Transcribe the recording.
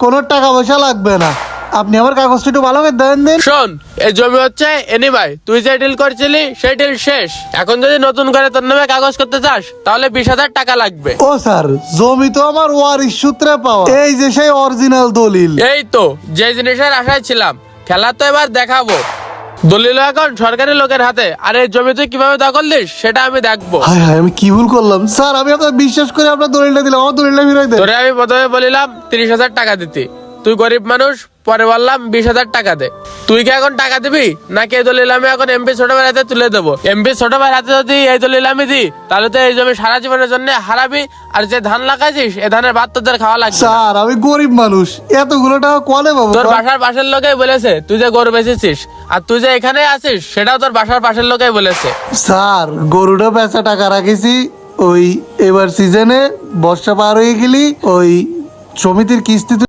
কোনো টাকা পয়সা লাগবে না, আপনি আমার কাগজটা একটু ভালো করে দেন দিন। শোন, এই জমি হচ্ছে এনি ভাই, তুই যে ডিল করছিলি সেই ডিল শেষ। এখন যদি নতুন করে তোর নামে কাগজ করতে চাস তাহলে 20,000 টাকা লাগবে। ও স্যার, জমি তো আমার ওয়ারিশ সূত্রে পাওয়া, এই যে সেই অরিজিনাল দলিল। এই তো যে জিনিসের আশায় ছিলাম, খেলা তো এবার দেখাবো। দলিল এখন সরকারি লোকের হাতে, আর এই জমি তুই কিভাবে দখল দিস সেটা আমি দেখবো। হায় হায়, আমি কি ভুল করলাম স্যার? আমি আপনার বিশ্বাস করে আপনার দলিলটা দিলাম, আমার দলিলটা ফিরাই দেন। তোরে আমি প্রথমে বলিলাম 30,000 টাকা দিতে, তুই গরিব মানুষ, পরে বললাম 20,000 টাকা দে। তুই কি এখন টাকা দিবি নাকি এই দলিল আমি এখন এমপি ছোট ভাইয়ের হাতে তুলে দেবো? এমপি ছোট ভাইয়ের হাতে যদি এই দলিল আমি দিই তাহলে তো এই জমি সারা জীবনের জন্য হারাবি, আর যে ধান লাগাইছিস এই ধানের ভাত তোদের খাওয়া লাগবে না। স্যার আমি গরিব মানুষ, এতগুলো টাকা কলে পাবো? তোর বাসার পাশের লোকেই বলেছে তুই যে গরু বেচেছিস, আর তুই যে এখানে আছিস সেটাও তোর বাসার পাশের লোকেই বলেছে। স্যার গরুটা বেচা টাকা রাখেছি, ওই এবার সিজনে বর্ষা পার হয়ে গেলি ওই সমিতির কিস্তি